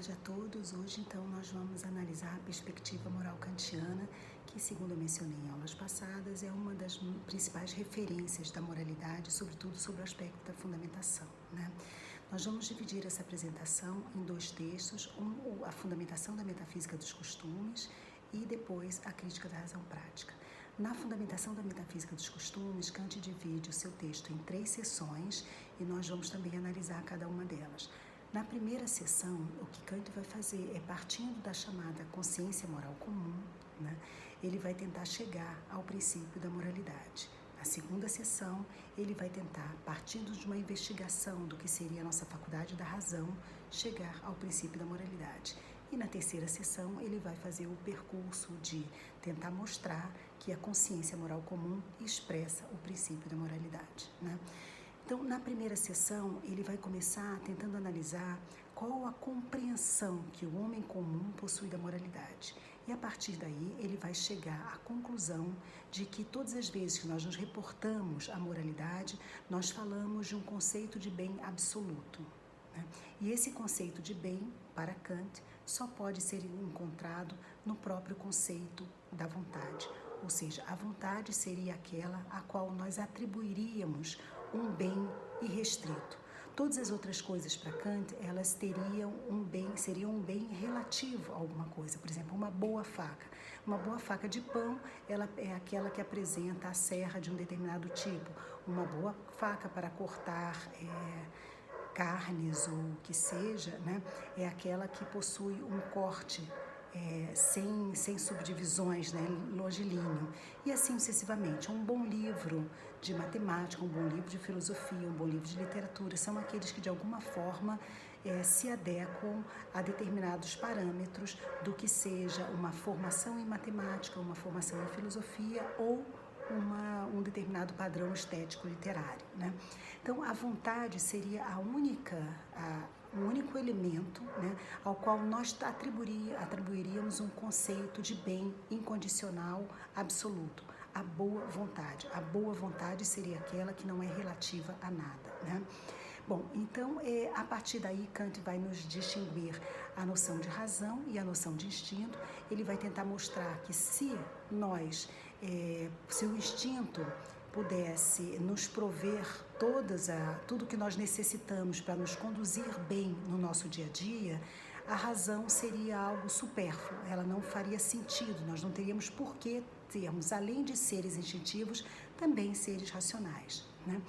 tarde a todos. Hoje, então, nós vamos analisar a perspectiva moral kantiana, que, segundo eu mencionei em aulas passadas, é uma das principais referências da moralidade, sobretudo sobre o aspecto da fundamentação, né? Nós vamos dividir essa apresentação em dois textos, a fundamentação da metafísica dos costumes e depois a crítica da razão prática. Na fundamentação da metafísica dos costumes, Kant divide o seu texto em 3 seções e nós vamos também analisar cada uma delas. Na primeira sessão, o que Kant vai fazer é, partindo da chamada consciência moral comum, né, ele vai tentar chegar ao princípio da moralidade. Na segunda sessão, ele vai tentar, partindo de uma investigação do que seria a nossa faculdade da razão, chegar ao princípio da moralidade. E na terceira sessão, ele vai fazer o percurso de tentar mostrar que a consciência moral comum expressa o princípio da moralidade, né? Então, na primeira sessão, ele vai começar tentando analisar qual a compreensão que o homem comum possui da moralidade. E a partir daí, ele vai chegar à conclusão de que todas as vezes que nós nos reportamos à moralidade, nós falamos de um conceito de bem absoluto, né? E esse conceito de bem, para Kant, só pode ser encontrado no próprio conceito da vontade. Ou seja, a vontade seria aquela a qual nós atribuiríamos um bem irrestrito. Todas as outras coisas para Kant, elas seriam um bem relativo a alguma coisa. Por exemplo, uma boa faca. Uma boa faca de pão, ela é aquela que apresenta a serra de um determinado tipo. Uma boa faca para cortar carnes ou o que seja, né, é aquela que possui um corte sem subdivisões, né, longilíneo, e assim sucessivamente. Um bom livro de matemática, um bom livro de filosofia, um bom livro de literatura, são aqueles que de alguma forma se adequam a determinados parâmetros do que seja uma formação em matemática, uma formação em filosofia ou um determinado padrão estético literário, né? Então, a vontade seria o único elemento, né, ao qual nós atribuiríamos um conceito de bem incondicional absoluto, a boa vontade. A boa vontade seria aquela que não é relativa a nada, né? Bom, então, a partir daí, Kant vai nos distinguir a noção de razão e a noção de instinto. Ele vai tentar mostrar que se o instinto pudesse nos prover tudo que nós necessitamos para nos conduzir bem no nosso dia a dia, a razão seria algo supérfluo, ela não faria sentido, nós não teríamos por que termos, além de seres instintivos, também seres racionais, né?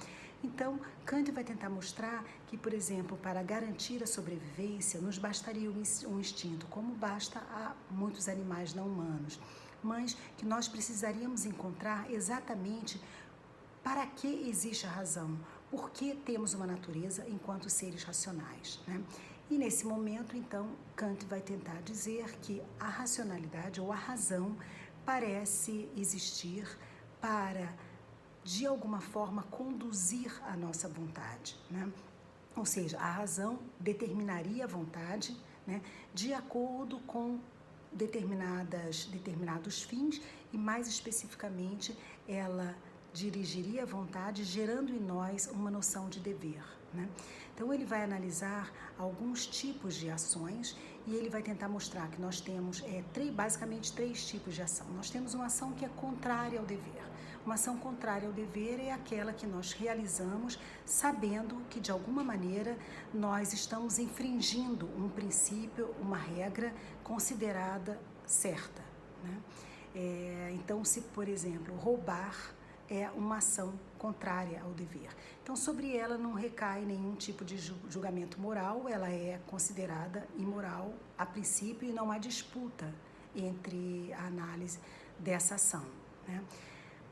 Então, Kant vai tentar mostrar que, por exemplo, para garantir a sobrevivência, nos bastaria um instinto, como basta a muitos animais não humanos, mas que nós precisaríamos encontrar exatamente para que existe a razão, por que temos uma natureza enquanto seres racionais, né? E nesse momento, então, Kant vai tentar dizer que a racionalidade ou a razão parece existir para, de alguma forma, conduzir a nossa vontade, né? Ou seja, a razão determinaria a vontade, né, de acordo com determinados fins e, mais especificamente, ela dirigiria a vontade, gerando em nós uma noção de dever, né? Então, ele vai analisar alguns tipos de ações e ele vai tentar mostrar que nós temos basicamente 3 tipos de ação. Nós temos uma ação que é contrária ao dever. Uma ação contrária ao dever é aquela que nós realizamos sabendo que, de alguma maneira, nós estamos infringindo um princípio, uma regra considerada certa, né? Então, se, por exemplo, roubar é uma ação contrária ao dever. Então, sobre ela não recai nenhum tipo de julgamento moral, ela é considerada imoral a princípio e não há disputa entre a análise dessa ação, né?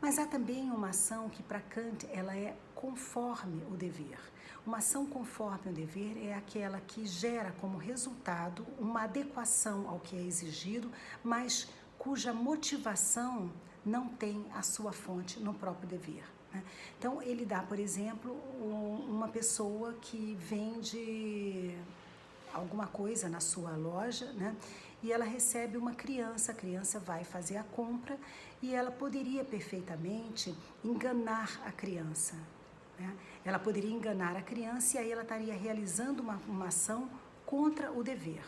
Mas há também uma ação que, para Kant, ela é conforme o dever. Uma ação conforme o dever é aquela que gera como resultado uma adequação ao que é exigido, mas cuja motivação não tem a sua fonte no próprio dever, né? Então, ele dá, por exemplo, uma pessoa que vende alguma coisa na sua loja, né? E ela recebe uma criança, a criança vai fazer a compra e ela poderia perfeitamente enganar a criança, né? Ela poderia enganar a criança e aí ela estaria realizando uma ação contra o dever.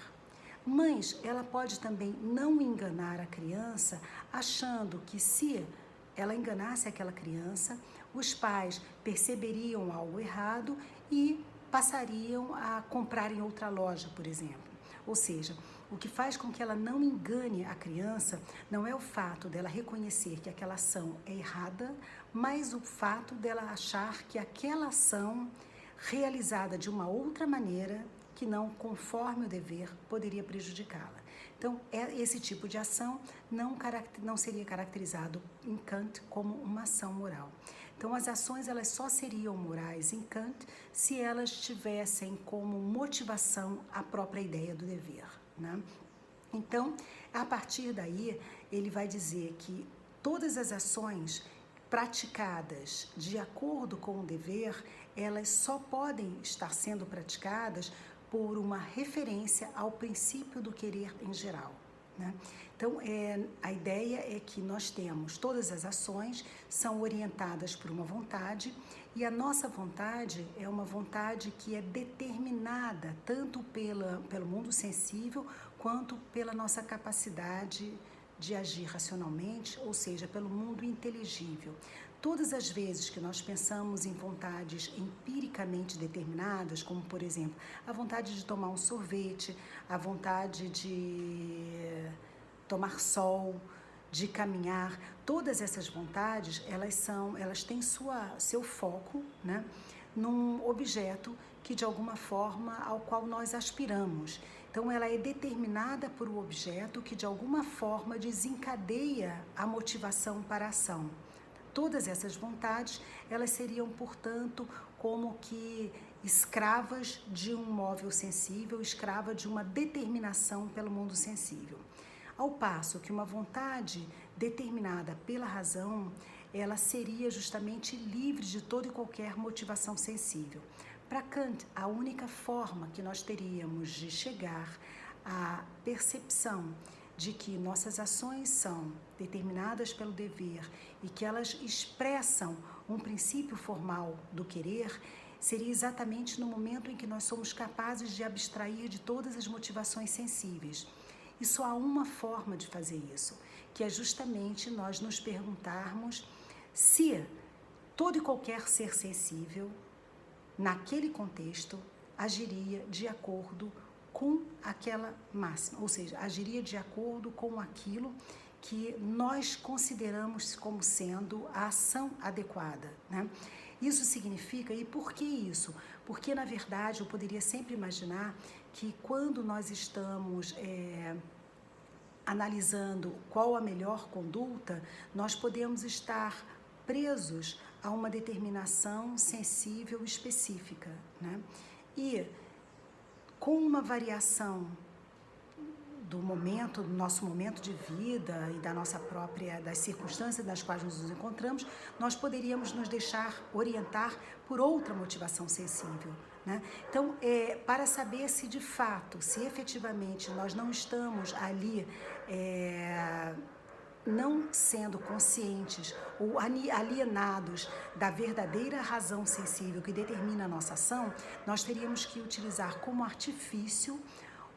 Mas ela pode também não enganar a criança, achando que se ela enganasse aquela criança, os pais perceberiam algo errado e passariam a comprar em outra loja, por exemplo. Ou seja, o que faz com que ela não engane a criança não é o fato dela reconhecer que aquela ação é errada, mas o fato dela achar que aquela ação realizada de uma outra maneira, que não conforme o dever, poderia prejudicá-la. Então, esse tipo de ação não seria caracterizado em Kant como uma ação moral. Então, as ações elas só seriam morais em Kant se elas tivessem como motivação a própria ideia do dever, né? Então, a partir daí, ele vai dizer que todas as ações praticadas de acordo com o dever, elas só podem estar sendo praticadas por uma referência ao princípio do querer em geral, né? Então, a ideia é que nós temos, todas as ações são orientadas por uma vontade, e a nossa vontade é uma vontade que é determinada tanto pelo mundo sensível, quanto pela nossa capacidade de agir racionalmente, ou seja, pelo mundo inteligível. Todas as vezes que nós pensamos em vontades empiricamente determinadas, como, por exemplo, a vontade de tomar um sorvete, a vontade de tomar sol, de caminhar, todas essas vontades, elas têm seu foco, né, num objeto que de alguma forma ao qual nós aspiramos. Então ela é determinada por um objeto que de alguma forma desencadeia a motivação para a ação. Todas essas vontades, elas seriam, portanto, como que escravas de um móvel sensível, escrava de uma determinação pelo mundo sensível. Ao passo que uma vontade determinada pela razão, ela seria justamente livre de toda e qualquer motivação sensível. Para Kant, a única forma que nós teríamos de chegar à percepção de que nossas ações são determinadas pelo dever e que elas expressam um princípio formal do querer, seria exatamente no momento em que nós somos capazes de abstrair de todas as motivações sensíveis. E só há uma forma de fazer isso, que é justamente nós nos perguntarmos se todo e qualquer ser sensível, naquele contexto, agiria de acordo com aquela máxima, ou seja, agiria de acordo com aquilo que nós consideramos como sendo a ação adequada, né? Isso significa, e por que isso? Porque, na verdade, eu poderia sempre imaginar que quando nós estamos analisando qual a melhor conduta, nós podemos estar presos a uma determinação sensível específica, né? E com uma variação do nosso momento de vida e das circunstâncias das quais nos encontramos, nós poderíamos nos deixar orientar por outra motivação sensível, né? Então, para saber se de fato, se efetivamente nós não estamos ali não sendo conscientes ou alienados da verdadeira razão sensível que determina a nossa ação, nós teríamos que utilizar como artifício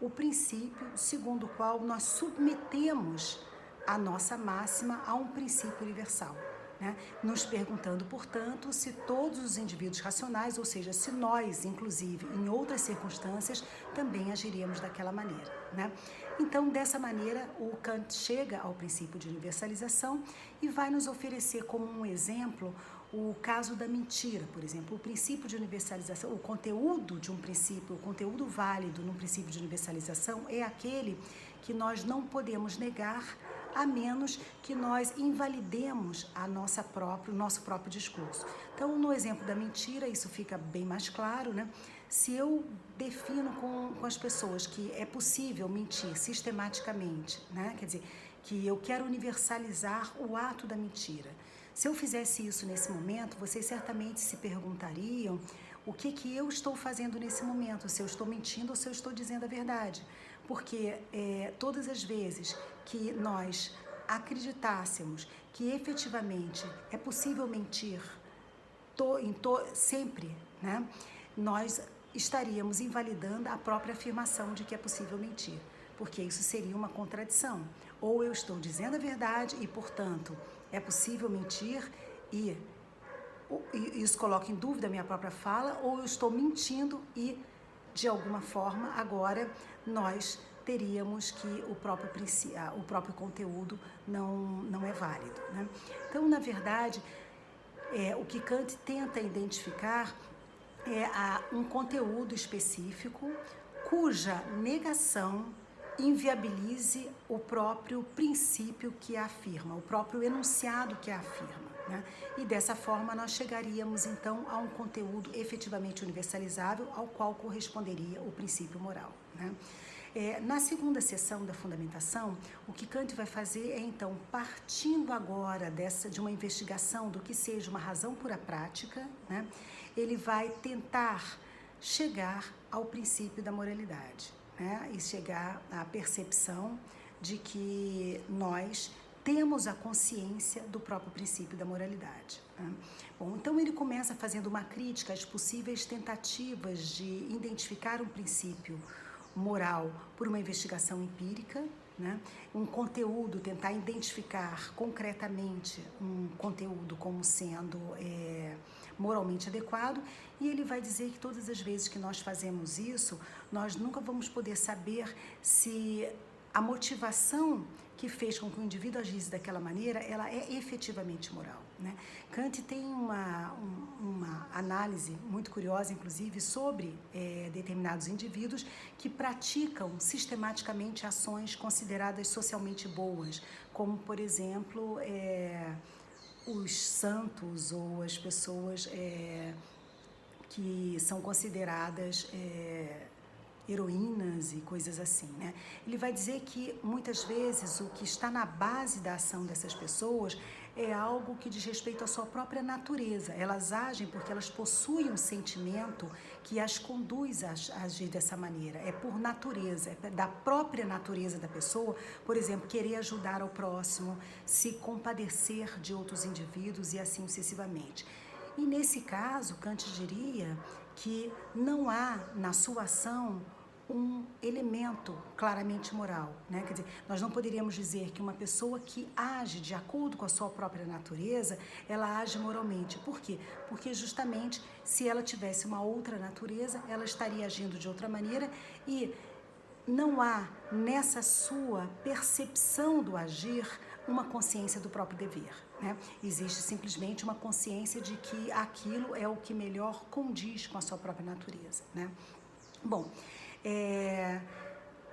o princípio segundo o qual nós submetemos a nossa máxima a um princípio universal, né? Nos perguntando, portanto, se todos os indivíduos racionais, ou seja, se nós, inclusive, em outras circunstâncias, também agiríamos daquela maneira, né? Então, dessa maneira, o Kant chega ao princípio de universalização e vai nos oferecer como um exemplo o caso da mentira, por exemplo. O princípio de universalização, o conteúdo de um princípio, o conteúdo válido num princípio de universalização é aquele que nós não podemos negar a menos que nós invalidemos o nosso próprio discurso. Então, no exemplo da mentira, isso fica bem mais claro, né? Se eu defino com as pessoas que é possível mentir sistematicamente, né? Quer dizer, que eu quero universalizar o ato da mentira. Se eu fizesse isso nesse momento, vocês certamente se perguntariam o que eu estou fazendo nesse momento, se eu estou mentindo ou se eu estou dizendo a verdade. Porque todas as vezes que nós acreditássemos que efetivamente é possível mentir sempre, né, nós estaríamos invalidando a própria afirmação de que é possível mentir. porque isso seria uma contradição. Ou eu estou dizendo a verdade e, portanto, é possível mentir e isso coloca em dúvida a minha própria fala, ou eu estou mentindo e, de alguma forma, agora nós teríamos que o próprio conteúdo não é válido, né? Então, na verdade, o que Kant tenta identificar é um conteúdo específico cuja negação inviabilize o próprio princípio que a afirma, o próprio enunciado que a afirma, né? E dessa forma nós chegaríamos então a um conteúdo efetivamente universalizável ao qual corresponderia o princípio moral, né? Na segunda seção da fundamentação, o que Kant vai fazer é então, partindo agora de uma investigação do que seja uma razão pura prática, né? Ele vai tentar chegar ao princípio da moralidade, né? E chegar à percepção de que nós temos a consciência do próprio princípio da moralidade, né? Bom, então ele começa fazendo uma crítica às possíveis tentativas de identificar um princípio moral por uma investigação empírica, né? Um conteúdo, tentar identificar concretamente um conteúdo como sendo moralmente adequado, e ele vai dizer que todas as vezes que nós fazemos isso, nós nunca vamos poder saber se a motivação que fez com que o indivíduo agisse daquela maneira, ela é efetivamente moral, né? Kant tem uma análise muito curiosa, inclusive, sobre determinados indivíduos que praticam sistematicamente ações consideradas socialmente boas, como, por exemplo, os santos ou as pessoas que são consideradas heroínas e coisas assim, né? Ele vai dizer que muitas vezes o que está na base da ação dessas pessoas é algo que diz respeito à sua própria natureza. Elas agem porque elas possuem um sentimento que as conduz a agir dessa maneira. É por natureza, é da própria natureza da pessoa, por exemplo, querer ajudar ao próximo, se compadecer de outros indivíduos e assim sucessivamente. E nesse caso, Kant diria que não há na sua ação um elemento claramente moral, né? Quer dizer, nós não poderíamos dizer que uma pessoa que age de acordo com a sua própria natureza, ela age moralmente. Por quê? Porque justamente se ela tivesse uma outra natureza, ela estaria agindo de outra maneira e não há nessa sua percepção do agir uma consciência do próprio dever, né? Existe simplesmente uma consciência de que aquilo é o que melhor condiz com a sua própria natureza, né? Bom,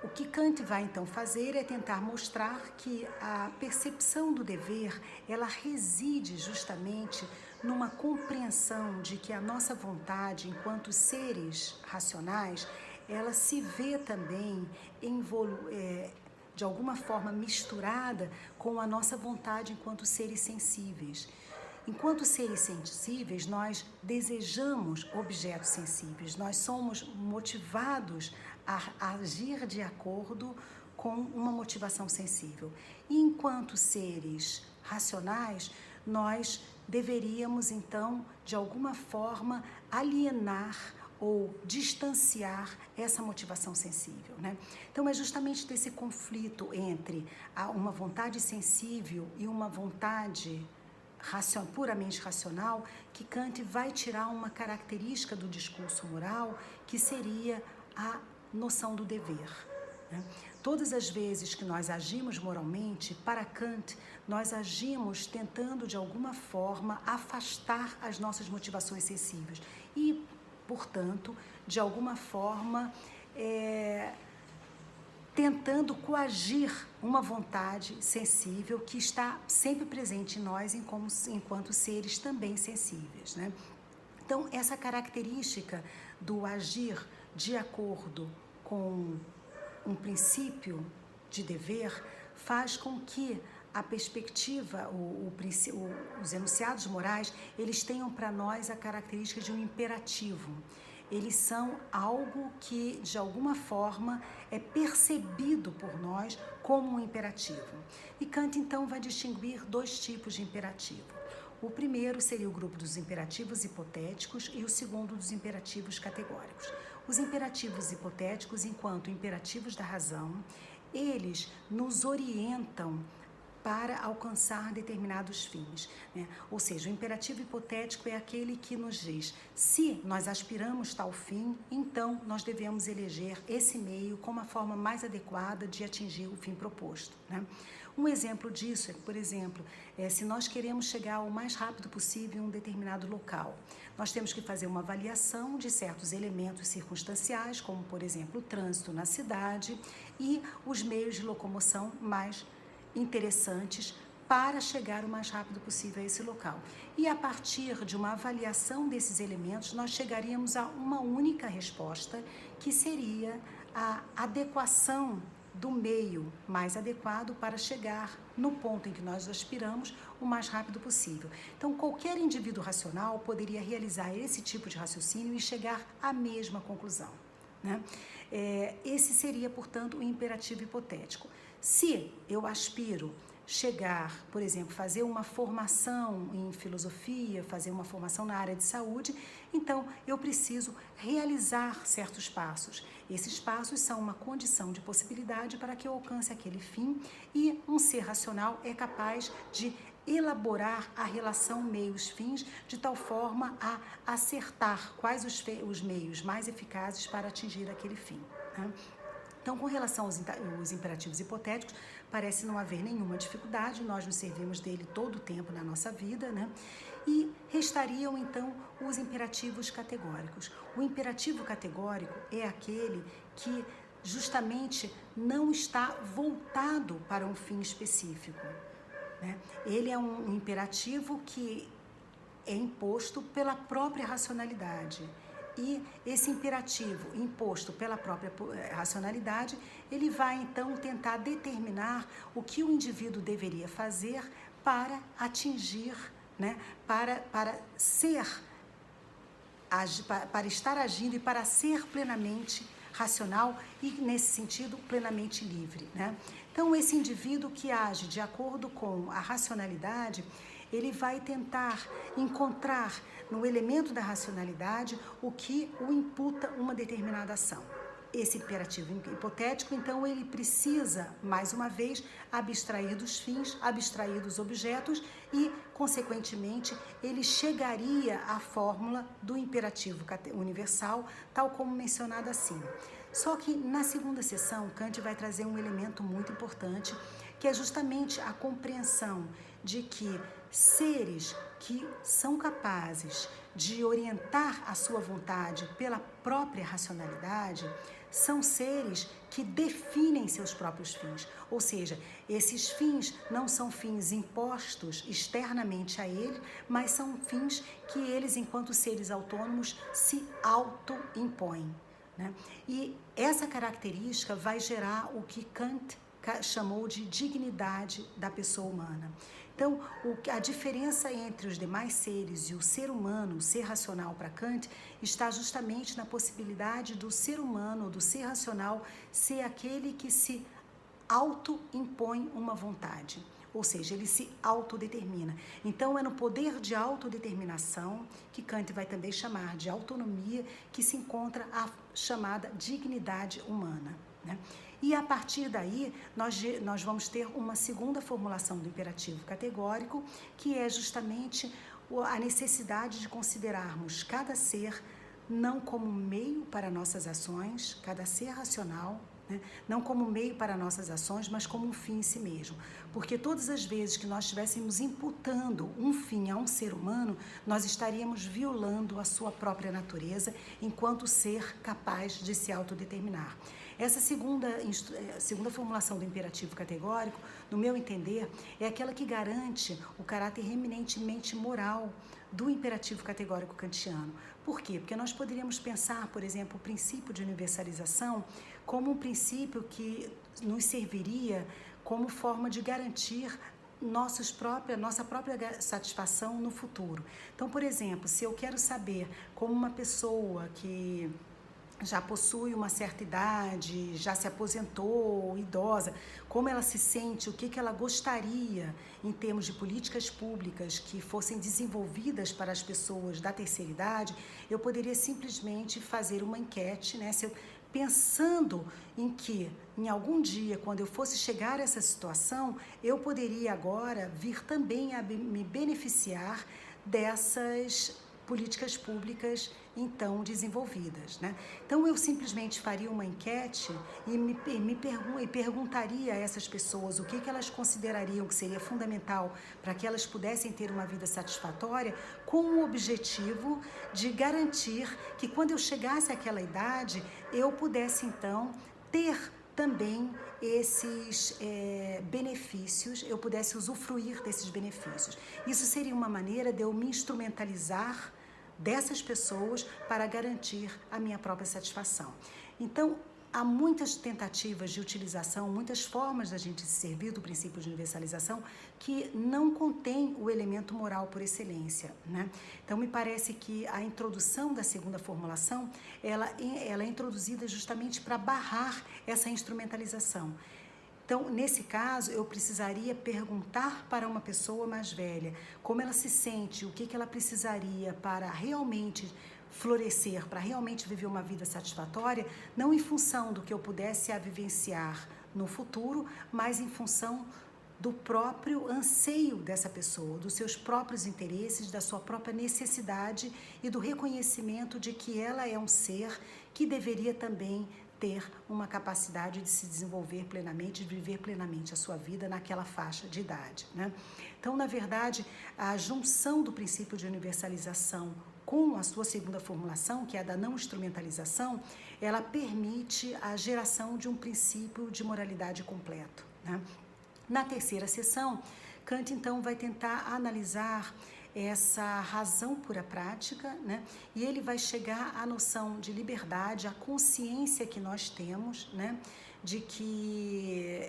o que Kant vai então fazer é tentar mostrar que a percepção do dever, ela reside justamente numa compreensão de que a nossa vontade, enquanto seres racionais, ela se vê também de alguma forma misturada com a nossa vontade enquanto seres sensíveis. Enquanto seres sensíveis, nós desejamos objetos sensíveis, nós somos motivados a agir de acordo com uma motivação sensível. E enquanto seres racionais, nós deveríamos, então, de alguma forma, alienar ou distanciar essa motivação sensível, né? Então, é justamente desse conflito entre uma vontade sensível e uma vontade puramente racional que Kant vai tirar uma característica do discurso moral, que seria a noção do dever, né? Todas as vezes que nós agimos moralmente, para Kant, nós agimos tentando, de alguma forma, afastar as nossas motivações sensíveis e, portanto, de alguma forma, tentando coagir uma vontade sensível que está sempre presente em nós enquanto seres também sensíveis, né? Então, essa característica do agir de acordo com um princípio de dever faz com que a perspectiva, os enunciados morais, eles tenham para nós a característica de um imperativo. Eles são algo que, de alguma forma, é percebido por nós como um imperativo. E Kant, então, vai distinguir dois tipos de imperativo. O primeiro seria o grupo dos imperativos hipotéticos e o segundo dos imperativos categóricos. Os imperativos hipotéticos, enquanto imperativos da razão, eles nos orientam para alcançar determinados fins, né? Ou seja, o imperativo hipotético é aquele que nos diz: se nós aspiramos tal fim, então nós devemos eleger esse meio como a forma mais adequada de atingir o fim proposto, né? Um exemplo disso é, por exemplo, se nós queremos chegar o mais rápido possível em um determinado local, nós temos que fazer uma avaliação de certos elementos circunstanciais, como, por exemplo, o trânsito na cidade e os meios de locomoção mais interessantes para chegar o mais rápido possível a esse local. E a partir de uma avaliação desses elementos, nós chegaríamos a uma única resposta, que seria a adequação do meio mais adequado para chegar no ponto em que nós aspiramos o mais rápido possível. Então, qualquer indivíduo racional poderia realizar esse tipo de raciocínio e chegar à mesma conclusão, né? Esse seria, portanto, o imperativo hipotético. Se eu aspiro chegar, por exemplo, fazer uma formação em filosofia, fazer uma formação na área de saúde, então eu preciso realizar certos passos. Esses passos são uma condição de possibilidade para que eu alcance aquele fim, e um ser racional é capaz de elaborar a relação meios-fins de tal forma a acertar quais os meios mais eficazes para atingir aquele fim, né? Então, com relação aos imperativos hipotéticos, parece não haver nenhuma dificuldade, nós nos servimos dele todo o tempo na nossa vida, né? E restariam, então, os imperativos categóricos. O imperativo categórico é aquele que justamente não está voltado para um fim específico, né? Ele é um imperativo que é imposto pela própria racionalidade. E esse imperativo imposto pela própria racionalidade, ele vai então tentar determinar o que o indivíduo deveria fazer para atingir, né, para estar agindo e para ser plenamente racional e, nesse sentido, plenamente livre, né? Então, esse indivíduo que age de acordo com a racionalidade, ele vai tentar encontrar no elemento da racionalidade o que o imputa uma determinada ação. Esse imperativo hipotético, então, ele precisa, mais uma vez, abstrair dos fins, abstrair dos objetos e, consequentemente, ele chegaria à fórmula do imperativo universal, tal como mencionado acima. Só que, na segunda sessão, Kant vai trazer um elemento muito importante, que é justamente a compreensão de que seres que são capazes de orientar a sua vontade pela própria racionalidade são seres que definem seus próprios fins, ou seja, esses fins não são fins impostos externamente a ele, mas são fins que eles, enquanto seres autônomos, se auto-impõem, né? E essa característica vai gerar o que Kant chamou de dignidade da pessoa humana. Então, a diferença entre os demais seres e o ser humano, o ser racional para Kant, está justamente na possibilidade do ser humano, do ser racional, ser aquele que se auto-impõe uma vontade, ou seja, ele se autodetermina. Então, é no poder de autodeterminação, que Kant vai também chamar de autonomia, que se encontra a chamada dignidade humana, né? E a partir daí, nós vamos ter uma segunda formulação do imperativo categórico, que é justamente a necessidade de considerarmos cada ser não como meio para nossas ações, cada ser racional, né? Não como meio para nossas ações, mas como um fim em si mesmo. Porque todas as vezes que nós estivéssemos imputando um fim a um ser humano, nós estaríamos violando a sua própria natureza enquanto ser capaz de se autodeterminar. Essa segunda formulação do imperativo categórico, no meu entender, é aquela que garante o caráter eminentemente moral do imperativo categórico kantiano. Por quê? Porque nós poderíamos pensar, por exemplo, o princípio de universalização como um princípio que nos serviria como forma de garantir nossa própria satisfação no futuro. Então, por exemplo, se eu quero saber como uma pessoa que já possui uma certa idade, já se aposentou, idosa, como ela se sente, o que ela gostaria em termos de políticas públicas que fossem desenvolvidas para as pessoas da terceira idade, eu poderia simplesmente fazer uma enquete, né? Se eu pensando em que, em algum dia, quando eu fosse chegar a essa situação, eu poderia agora vir também a me beneficiar dessas políticas públicas então desenvolvidas, né? Então eu simplesmente faria uma enquete e perguntaria a essas pessoas o que elas considerariam que seria fundamental para que elas pudessem ter uma vida satisfatória, com o objetivo de garantir que quando eu chegasse àquela idade eu pudesse então ter também esses benefícios, eu pudesse usufruir desses benefícios. Isso seria uma maneira de eu me instrumentalizar dessas pessoas para garantir a minha própria satisfação. Então, há muitas tentativas de utilização, muitas formas da gente se servir do princípio de universalização que não contém o elemento moral por excelência, né? Então, me parece que a introdução da segunda formulação, ela é introduzida justamente para barrar essa instrumentalização. Então, nesse caso, eu precisaria perguntar para uma pessoa mais velha como ela se sente, o que ela precisaria para realmente florescer, para realmente viver uma vida satisfatória, não em função do que eu pudesse a vivenciar no futuro, mas em função do próprio anseio dessa pessoa, dos seus próprios interesses, da sua própria necessidade e do reconhecimento de que ela é um ser que deveria também ter uma capacidade de se desenvolver plenamente, de viver plenamente a sua vida naquela faixa de idade, né? Então, na verdade, a junção do princípio de universalização com a sua segunda formulação, que é a da não instrumentalização, ela permite a geração de um princípio de moralidade completo, né? Na terceira sessão, Kant, então, vai tentar analisar essa razão pura prática, né? E ele vai chegar à noção de liberdade, à consciência que nós temos, né? De que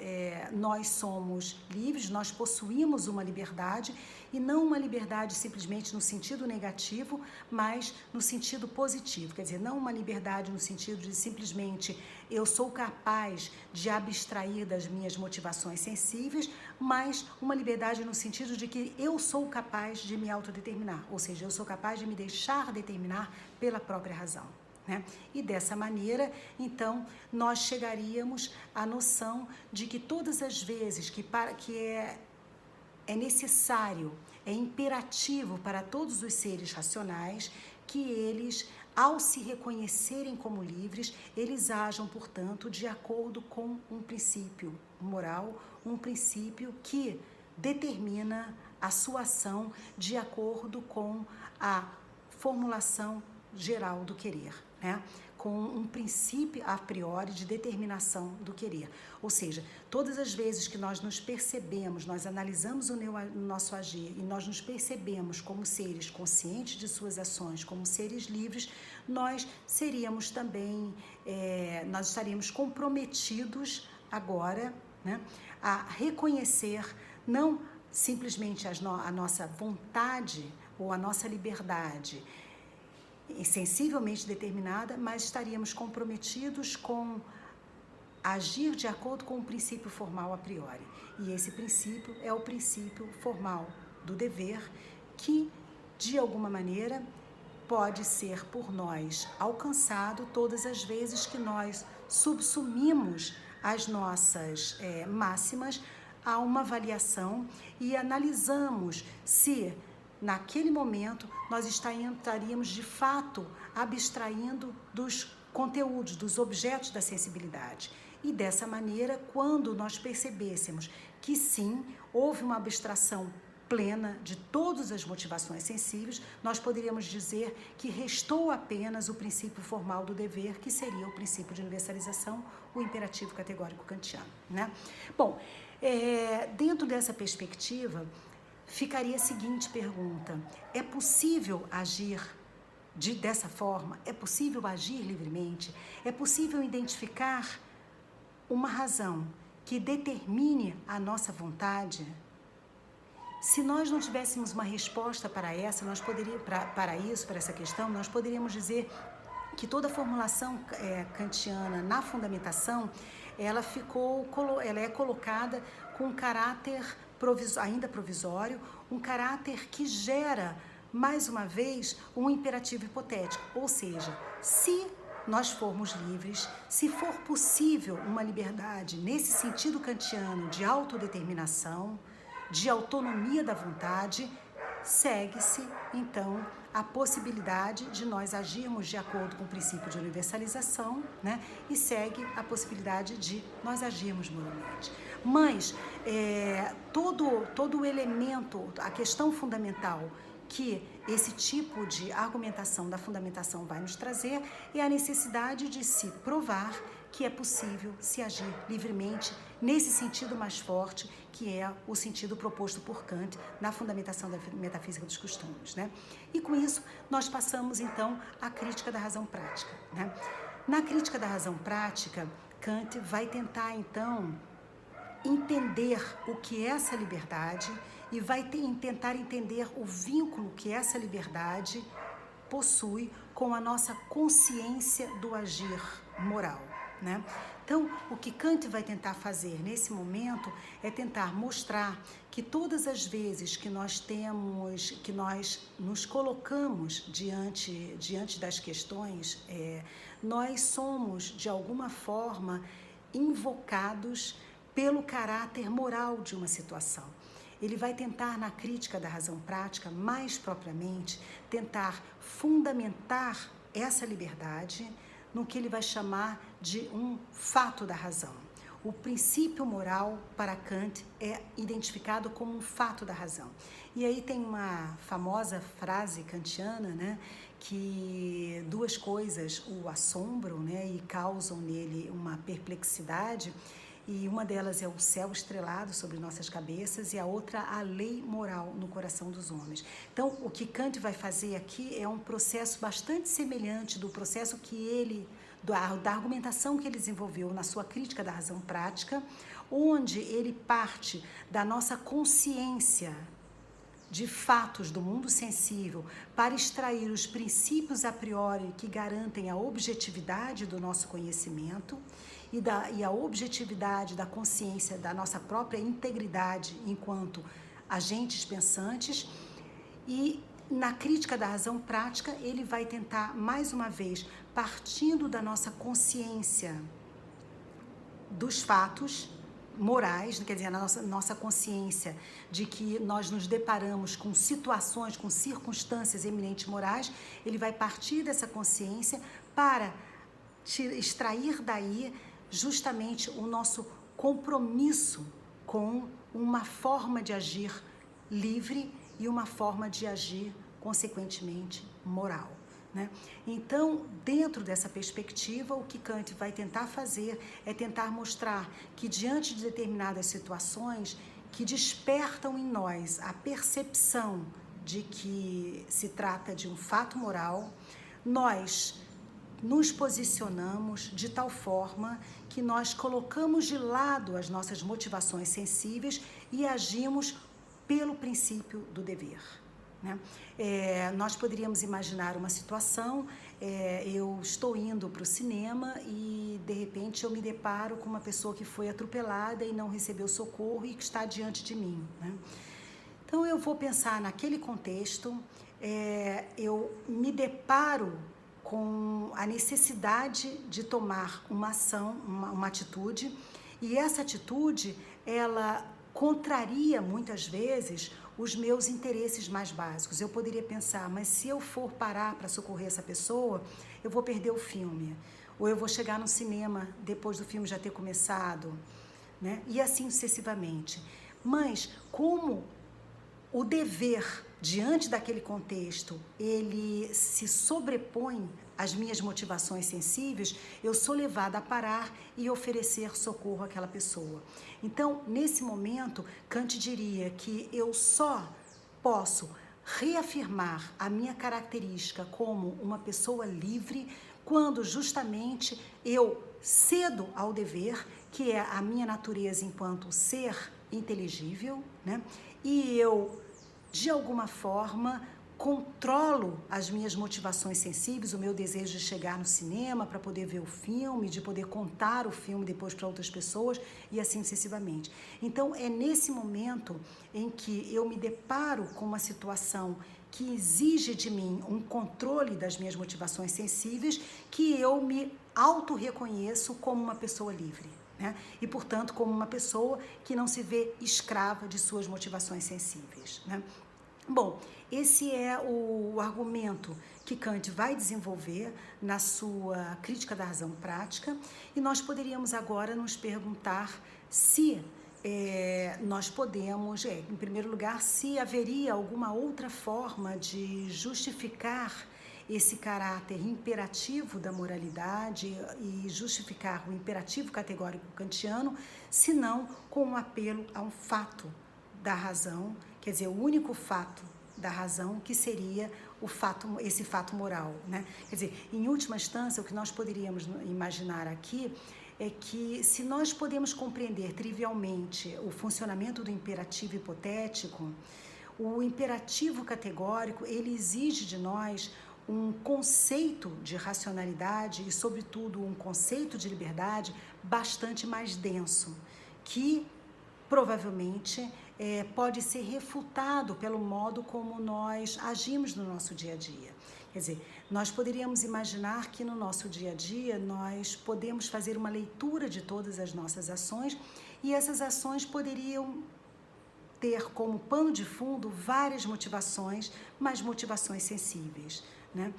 nós somos livres, nós possuímos uma liberdade, e não uma liberdade simplesmente no sentido negativo, mas no sentido positivo. Quer dizer, não uma liberdade no sentido de simplesmente eu sou capaz de abstrair das minhas motivações sensíveis, mas uma liberdade no sentido de que eu sou capaz de me autodeterminar, ou seja, eu sou capaz de me deixar determinar pela própria razão, né? E dessa maneira, então, nós chegaríamos à noção de que todas as vezes que é necessário, é imperativo para todos os seres racionais que eles, ao se reconhecerem como livres, eles ajam, portanto, de acordo com um princípio moral, um princípio que determina a sua ação de acordo com a formulação geral do querer, né? Com um princípio a priori de determinação do querer. Ou seja, todas as vezes que nós nos percebemos, nós analisamos o nosso agir e nós nos percebemos como seres conscientes de suas ações, como seres livres, nós seríamos também, nós estaríamos comprometidos agora, né, a reconhecer não simplesmente a nossa vontade ou a nossa liberdade sensivelmente determinada, mas estaríamos comprometidos com agir de acordo com o princípio formal a priori. E esse princípio é o princípio formal do dever, que, de alguma maneira, pode ser por nós alcançado todas as vezes que nós subsumimos as nossas máximas a uma avaliação e analisamos se naquele momento nós estaríamos de fato abstraindo dos conteúdos, dos objetos da sensibilidade. E dessa maneira, quando nós percebêssemos que sim, houve uma abstração plena de todas as motivações sensíveis, nós poderíamos dizer que restou apenas o princípio formal do dever, que seria o princípio de universalização, o imperativo categórico kantiano, né? Bom, dentro dessa perspectiva, ficaria a seguinte pergunta: é possível agir dessa forma? É possível agir livremente? É possível identificar uma razão que determine a nossa vontade? Se nós não tivéssemos uma resposta para essa, para essa questão, nós poderíamos dizer que toda a formulação kantiana na fundamentação, ela é colocada com um caráter ainda provisório, um caráter que gera, mais uma vez, um imperativo hipotético. Ou seja, se nós formos livres, se for possível uma liberdade nesse sentido kantiano de autodeterminação, de autonomia da vontade, segue-se, então, a possibilidade de nós agirmos de acordo com o princípio de universalização, né? E segue a possibilidade de nós agirmos moralmente. Mas todo o elemento, a questão fundamental que esse tipo de argumentação da fundamentação vai nos trazer é a necessidade de se provar que é possível se agir livremente nesse sentido mais forte, que é o sentido proposto por Kant na fundamentação da metafísica dos costumes, né? E com isso nós passamos então à crítica da razão prática, né? Na crítica da razão prática, Kant vai tentar então entender o que é essa liberdade e vai tentar entender o vínculo que essa liberdade possui com a nossa consciência do agir moral, né? Então, o que Kant vai tentar fazer nesse momento é tentar mostrar que todas as vezes que nós nos colocamos diante das questões, nós somos, de alguma forma, invocados pelo caráter moral de uma situação. Ele vai tentar, na crítica da razão prática, mais propriamente, tentar fundamentar essa liberdade no que ele vai chamar de um fato da razão. O princípio moral, para Kant, é identificado como um fato da razão. E aí tem uma famosa frase kantiana, né, que duas coisas o assombram, né, e causam nele uma perplexidade. E uma delas é o céu estrelado sobre nossas cabeças e a outra a lei moral no coração dos homens. Então, o que Kant vai fazer aqui é um processo bastante semelhante do processo da argumentação que ele desenvolveu na sua crítica da razão prática, onde ele parte da nossa consciência de fatos do mundo sensível para extrair os princípios a priori que garantem a objetividade do nosso conhecimento e a objetividade da consciência, da nossa própria integridade enquanto agentes pensantes. E na crítica da razão prática, ele vai tentar, mais uma vez, partindo da nossa consciência dos fatos morais, quer dizer, na nossa consciência de que nós nos deparamos com situações, com circunstâncias eminentes morais, ele vai partir dessa consciência para extrair daí justamente o nosso compromisso com uma forma de agir livre e uma forma de agir, consequentemente, moral, né? Então, dentro dessa perspectiva, o que Kant vai tentar fazer é tentar mostrar que, diante de determinadas situações que despertam em nós a percepção de que se trata de um fato moral, nós nos posicionamos de tal forma que nós colocamos de lado as nossas motivações sensíveis e agimos pelo princípio do dever, né? Nós poderíamos imaginar uma situação, eu estou indo para o cinema e de repente eu me deparo com uma pessoa que foi atropelada e não recebeu socorro e que está diante de mim, né? Então eu vou pensar naquele contexto, eu me deparo com a necessidade de tomar uma ação, uma atitude, e essa atitude, ela contraria muitas vezes os meus interesses mais básicos. Eu poderia pensar, mas se eu for parar para socorrer essa pessoa, eu vou perder o filme, ou eu vou chegar no cinema depois do filme já ter começado, né? E assim sucessivamente. Mas como o dever, diante daquele contexto, ele se sobrepõe às minhas motivações sensíveis, eu sou levada a parar e oferecer socorro àquela pessoa. Então, nesse momento, Kant diria que eu só posso reafirmar a minha característica como uma pessoa livre quando justamente eu cedo ao dever, que é a minha natureza enquanto ser inteligível, né? E eu, de alguma forma, controlo as minhas motivações sensíveis, o meu desejo de chegar no cinema para poder ver o filme, de poder contar o filme depois para outras pessoas e assim sucessivamente. Então, é nesse momento em que eu me deparo com uma situação que exige de mim um controle das minhas motivações sensíveis, que eu me auto-reconheço como uma pessoa livre, né? E, portanto, como uma pessoa que não se vê escrava de suas motivações sensíveis, né? Bom, esse é o argumento que Kant vai desenvolver na sua Crítica da Razão Prática, e nós poderíamos agora nos perguntar se nós podemos, em primeiro lugar, se haveria alguma outra forma de justificar esse caráter imperativo da moralidade e justificar o imperativo categórico kantiano, senão com um apelo a um fato da razão, quer dizer, o único fato da razão, que seria esse fato moral, né? Quer dizer, em última instância, o que nós poderíamos imaginar aqui é que, se nós podemos compreender trivialmente o funcionamento do imperativo hipotético, o imperativo categórico, ele exige de nós um conceito de racionalidade e, sobretudo, um conceito de liberdade bastante mais denso, que provavelmente pode ser refutado pelo modo como nós agimos no nosso dia a dia. Quer dizer, nós poderíamos imaginar que no nosso dia a dia nós podemos fazer uma leitura de todas as nossas ações, e essas ações poderiam ter como pano de fundo várias motivações, mas motivações sensíveis, né?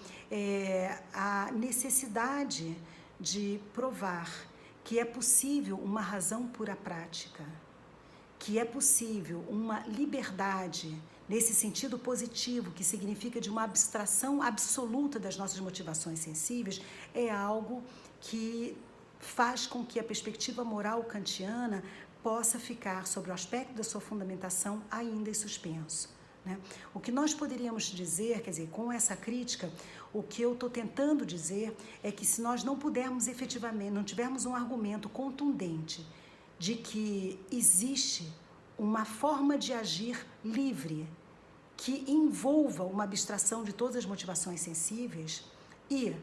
A necessidade de provar que é possível uma razão pura prática, que é possível uma liberdade nesse sentido positivo, que significa de uma abstração absoluta das nossas motivações sensíveis, é algo que faz com que a perspectiva moral kantiana possa ficar, sobre o aspecto da sua fundamentação, ainda em suspenso, né? O que nós poderíamos dizer, quer dizer, com essa crítica, o que eu estou tentando dizer é que, se nós não pudermos efetivamente, não tivermos um argumento contundente de que existe uma forma de agir livre que envolva uma abstração de todas as motivações sensíveis e,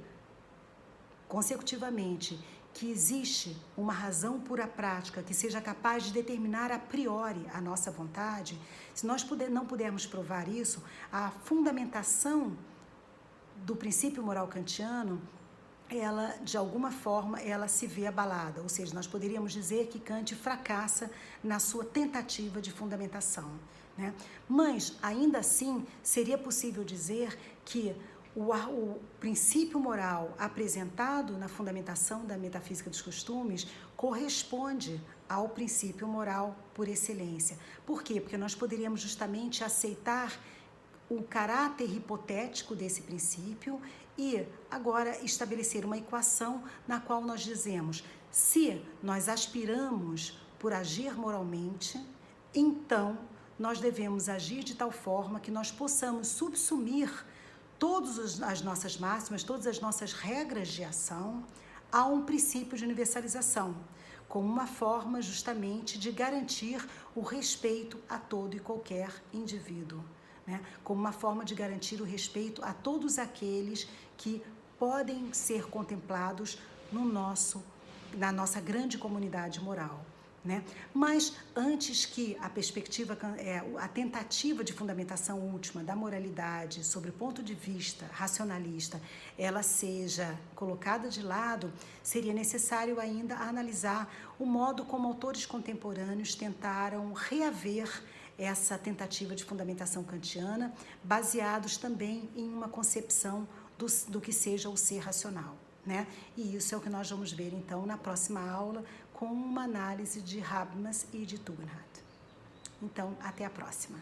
consecutivamente, que existe uma razão pura prática que seja capaz de determinar a priori a nossa vontade, se nós não pudermos provar isso, a fundamentação do princípio moral kantiano, ela, de alguma forma, ela se vê abalada, ou seja, nós poderíamos dizer que Kant fracassa na sua tentativa de fundamentação, né? Mas, ainda assim, seria possível dizer que o princípio moral apresentado na fundamentação da metafísica dos costumes corresponde ao princípio moral por excelência. Por quê? Porque nós poderíamos justamente aceitar o caráter hipotético desse princípio e agora estabelecer uma equação na qual nós dizemos: se nós aspiramos por agir moralmente, então nós devemos agir de tal forma que nós possamos subsumir todas as nossas máximas, todas as nossas regras de ação a um princípio de universalização, como uma forma justamente de garantir o respeito a todo e qualquer indivíduo, né? Como uma forma de garantir o respeito a todos aqueles que podem ser contemplados na nossa grande comunidade moral, né? Mas antes que a tentativa de fundamentação última da moralidade sobre o ponto de vista racionalista, ela seja colocada de lado, seria necessário ainda analisar o modo como autores contemporâneos tentaram reaver essa tentativa de fundamentação kantiana, baseados também em uma concepção do que seja o ser racional, né? E isso é o que nós vamos ver, então, na próxima aula, com uma análise de Habermas e de Tugendhat. Então, até a próxima.